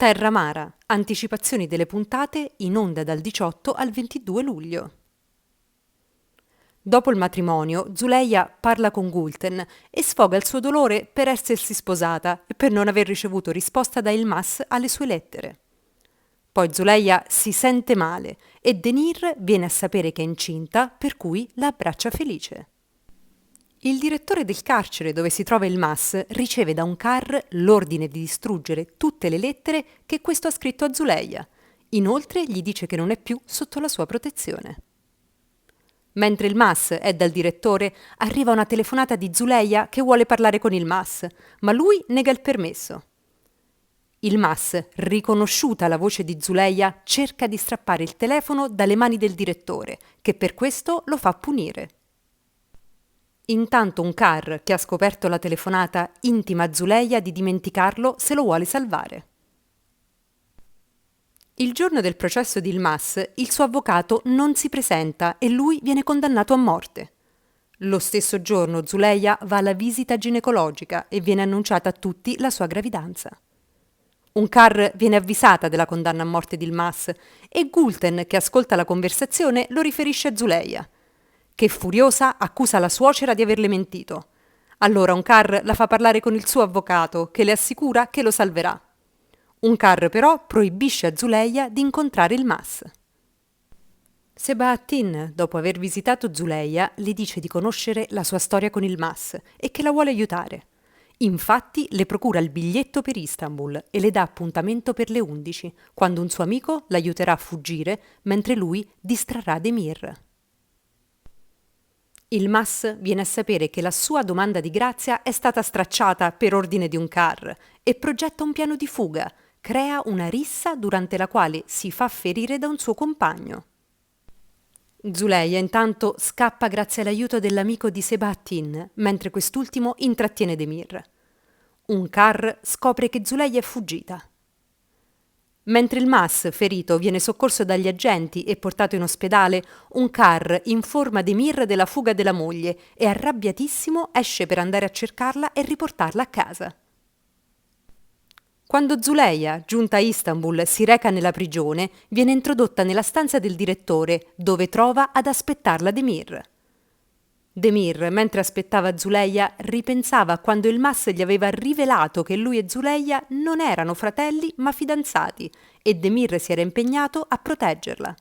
Terra Mara, anticipazioni delle puntate in onda dal 18 al 22 luglio. Dopo il matrimonio, Zuleia parla con Gulten e sfoga il suo dolore per essersi sposata e per non aver ricevuto risposta da Yilmaz alle sue lettere. Poi Zuleia si sente male e Demir viene a sapere che è incinta, per cui la abbraccia felice. Il direttore del carcere dove si trova Yilmaz riceve da un Kar l'ordine di distruggere tutte le lettere che questo ha scritto a Zuleia. Inoltre gli dice che non è più sotto la sua protezione. Mentre Yilmaz è dal direttore, arriva una telefonata di Zuleia che vuole parlare con Yilmaz, ma lui nega il permesso. Yilmaz, riconosciuta la voce di Zuleia, cerca di strappare il telefono dalle mani del direttore, che per questo lo fa punire. Intanto un Kar che ha scoperto la telefonata intima a Zuleia di dimenticarlo se lo vuole salvare. Il giorno del processo di Yilmaz, il suo avvocato non si presenta e lui viene condannato a morte. Lo stesso giorno Zuleia va alla visita ginecologica e viene annunciata a tutti la sua gravidanza. Un Kar viene avvisata della condanna a morte di Yilmaz e Gulten, che ascolta la conversazione, lo riferisce a Zuleia, che furiosa accusa la suocera di averle mentito. Allora un Kar la fa parlare con il suo avvocato, che le assicura che lo salverà. Un Kar però proibisce a Zuleia di incontrare Yilmaz. Sebahattin, dopo aver visitato Zuleia, le dice di conoscere la sua storia con Yilmaz e che la vuole aiutare. Infatti le procura il biglietto per Istanbul e le dà appuntamento per le 11, quando un suo amico l'aiuterà a fuggire mentre lui distrarrà Demir. Yilmaz viene a sapere che la sua domanda di grazia è stata stracciata per ordine di un Kar e progetta un piano di fuga, crea una rissa durante la quale si fa ferire da un suo compagno. Zuleia intanto scappa grazie all'aiuto dell'amico di Sebahattin, mentre quest'ultimo intrattiene Demir. Un Kar scopre che Zuleia è fuggita. Mentre Yilmaz, ferito, viene soccorso dagli agenti e portato in ospedale, un Kar informa Demir della fuga della moglie e, arrabbiatissimo, esce per andare a cercarla e riportarla a casa. Quando Zuleia, giunta a Istanbul, si reca nella prigione, viene introdotta nella stanza del direttore, dove trova ad aspettarla Demir. Demir, mentre aspettava Zuleia, ripensava a quando Yilmaz gli aveva rivelato che lui e Zuleia non erano fratelli ma fidanzati e Demir si era impegnato a proteggerla.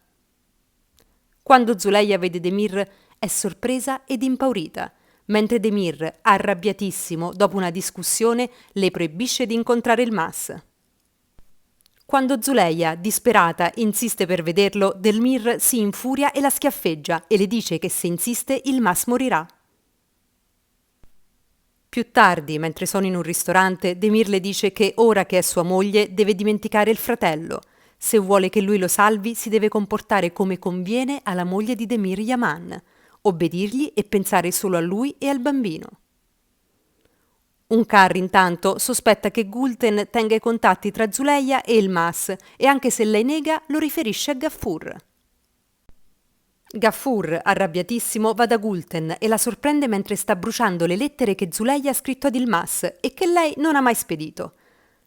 Quando Zuleia vede Demir è sorpresa ed impaurita, mentre Demir, arrabbiatissimo dopo una discussione, le proibisce di incontrare Yilmaz. Quando Zuleia, disperata, insiste per vederlo, Demir si infuria e la schiaffeggia e le dice che se insiste Yilmaz morirà. Più tardi, mentre sono in un ristorante, Demir le dice che ora che è sua moglie deve dimenticare il fratello. Se vuole che lui lo salvi si deve comportare come conviene alla moglie di Demir Yaman, obbedirgli e pensare solo a lui e al bambino. Un Kar intanto sospetta che Gulten tenga i contatti tra Zuleia e Yilmaz e anche se lei nega lo riferisce a Gaffur. Gaffur, arrabbiatissimo, va da Gulten e la sorprende mentre sta bruciando le lettere che Zuleia ha scritto ad Yilmaz e che lei non ha mai spedito.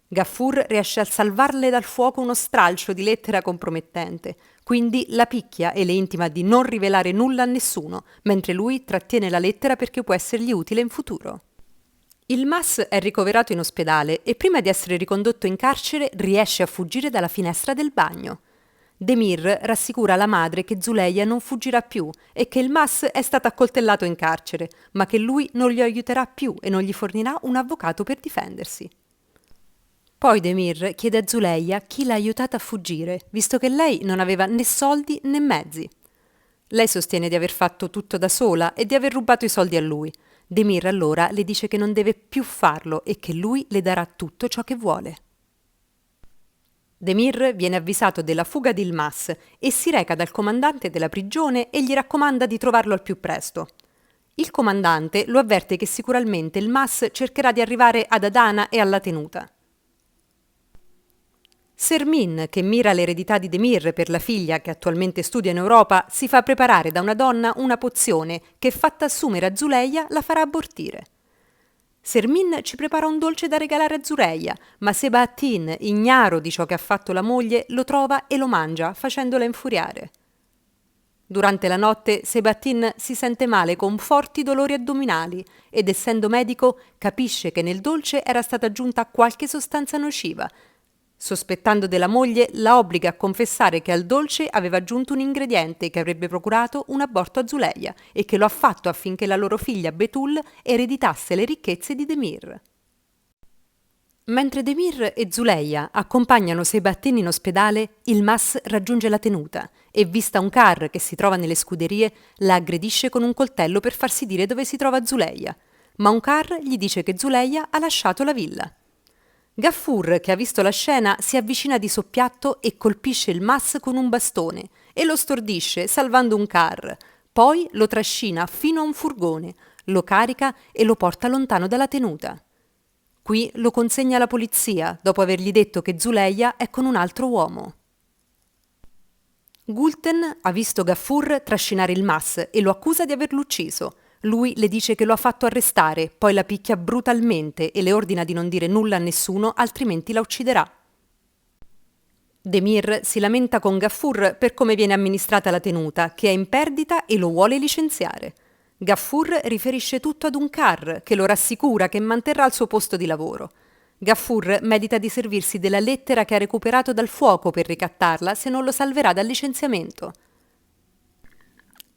Gaffur riesce a salvarle dal fuoco uno stralcio di lettera compromettente, quindi la picchia e le intima di non rivelare nulla a nessuno, mentre lui trattiene la lettera perché può essergli utile in futuro. Yilmaz è ricoverato in ospedale e prima di essere ricondotto in carcere riesce a fuggire dalla finestra del bagno. Demir rassicura la madre che Zuleia non fuggirà più e che Yilmaz è stato accoltellato in carcere, ma che lui non gli aiuterà più e non gli fornirà un avvocato per difendersi. Poi Demir chiede a Zuleia chi l'ha aiutata a fuggire, visto che lei non aveva né soldi né mezzi. Lei sostiene di aver fatto tutto da sola e di aver rubato i soldi a lui. Demir allora le dice che non deve più farlo e che lui le darà tutto ciò che vuole. Demir viene avvisato della fuga di Yilmaz e si reca dal comandante della prigione e gli raccomanda di trovarlo al più presto. Il comandante lo avverte che sicuramente Yilmaz cercherà di arrivare ad Adana e alla tenuta. Sermin, che mira l'eredità di Demir per la figlia che attualmente studia in Europa, si fa preparare da una donna una pozione che, fatta assumere a Zuleia, la farà abortire. Sermin ci prepara un dolce da regalare a Zuleia, ma Sebahattin, ignaro di ciò che ha fatto la moglie, lo trova e lo mangia, facendola infuriare. Durante la notte Sebahattin si sente male con forti dolori addominali ed essendo medico capisce che nel dolce era stata aggiunta qualche sostanza nociva. Sospettando della moglie, la obbliga a confessare che al dolce aveva aggiunto un ingrediente che avrebbe procurato un aborto a Zuleia e che lo ha fatto affinché la loro figlia Betul ereditasse le ricchezze di Demir. Mentre Demir e Zuleia accompagnano Sebahattin in ospedale, il Mas raggiunge la tenuta e, vista un car che si trova nelle scuderie, la aggredisce con un coltello per farsi dire dove si trova Zuleia. Ma un car gli dice che Zuleia ha lasciato la villa. Gaffur, che ha visto la scena, si avvicina di soppiatto e colpisce il Mas con un bastone e lo stordisce, salvando un car. Poi lo trascina fino a un furgone, lo carica e lo porta lontano dalla tenuta. Qui lo consegna alla polizia, dopo avergli detto che Zuleia è con un altro uomo. Gulten ha visto Gaffur trascinare il Mas e lo accusa di averlo ucciso. Lui le dice che lo ha fatto arrestare, poi la picchia brutalmente e le ordina di non dire nulla a nessuno, altrimenti la ucciderà. Demir si lamenta con Gaffur per come viene amministrata la tenuta, che è in perdita e lo vuole licenziare. Gaffur riferisce tutto ad un car che lo rassicura che manterrà il suo posto di lavoro. Gaffur medita di servirsi della lettera che ha recuperato dal fuoco per ricattarla se non lo salverà dal licenziamento.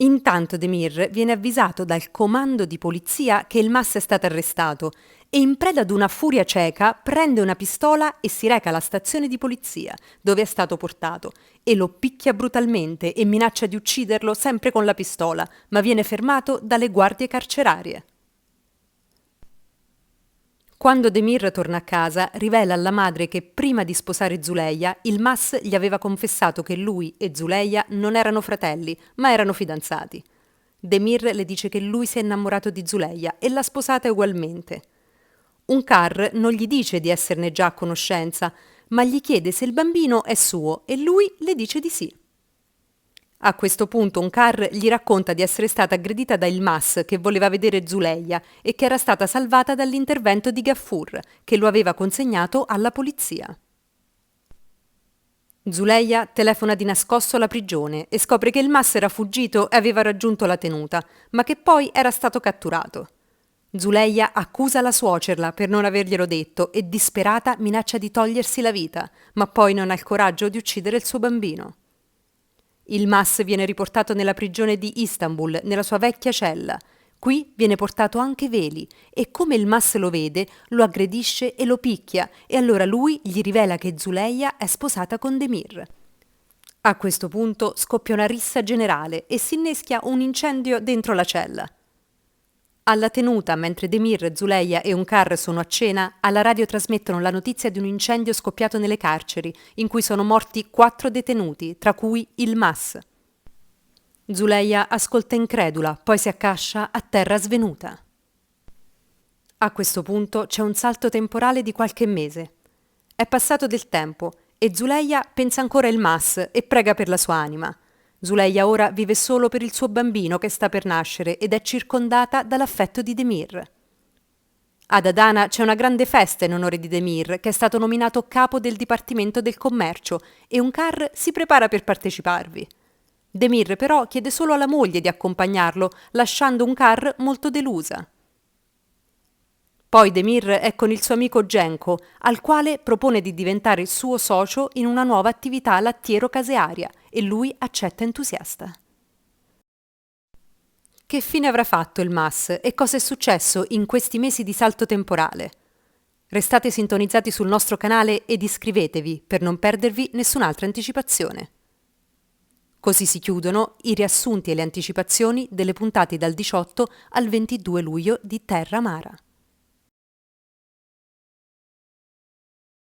Intanto Demir viene avvisato dal comando di polizia che il Mas è stato arrestato e in preda ad una furia cieca prende una pistola e si reca alla stazione di polizia dove è stato portato e lo picchia brutalmente e minaccia di ucciderlo sempre con la pistola, ma viene fermato dalle guardie carcerarie. Quando Demir torna a casa, rivela alla madre che prima di sposare Zuleia, il Mas gli aveva confessato che lui e Zuleia non erano fratelli, ma erano fidanzati. Demir le dice che lui si è innamorato di Zuleia e l'ha sposata ugualmente. Unkar non gli dice di esserne già a conoscenza, ma gli chiede se il bambino è suo e lui le dice di sì. A questo punto Unkar gli racconta di essere stata aggredita da il Mas che voleva vedere Zuleia e che era stata salvata dall'intervento di Gaffur, che lo aveva consegnato alla polizia. Zuleia telefona di nascosto alla prigione e scopre che il Mas era fuggito e aveva raggiunto la tenuta, ma che poi era stato catturato. Zuleia accusa la suocerla per non averglielo detto e disperata minaccia di togliersi la vita, ma poi non ha il coraggio di uccidere il suo bambino. Il Mas viene riportato nella prigione di Istanbul, nella sua vecchia cella. Qui viene portato anche Veli e come il Mas lo vede, lo aggredisce e lo picchia e allora lui gli rivela che Zuleia è sposata con Demir. A questo punto scoppia una rissa generale e si inneschia un incendio dentro la cella. Alla tenuta, mentre Demir, Zuleia e Unkar sono a cena, alla radio trasmettono la notizia di un incendio scoppiato nelle carceri, in cui sono morti 4 detenuti, tra cui il Mas. Zuleia ascolta incredula, poi si accascia a terra svenuta. A questo punto c'è un salto temporale di qualche mese. È passato del tempo e Zuleia pensa ancora al Mas e prega per la sua anima. Zuleia ora vive solo per il suo bambino che sta per nascere ed è circondata dall'affetto di Demir. Ad Adana c'è una grande festa in onore di Demir, che è stato nominato capo del Dipartimento del Commercio, e Unkar si prepara per parteciparvi. Demir però chiede solo alla moglie di accompagnarlo, lasciando Unkar molto delusa. Poi Demir è con il suo amico Genco, al quale propone di diventare il suo socio in una nuova attività lattiero-casearia e lui accetta entusiasta. Che fine avrà fatto il Mas e cosa è successo in questi mesi di salto temporale? Restate sintonizzati sul nostro canale ed iscrivetevi per non perdervi nessun'altra anticipazione. Così si chiudono i riassunti e le anticipazioni delle puntate dal 18 al 22 luglio di Terra Mara.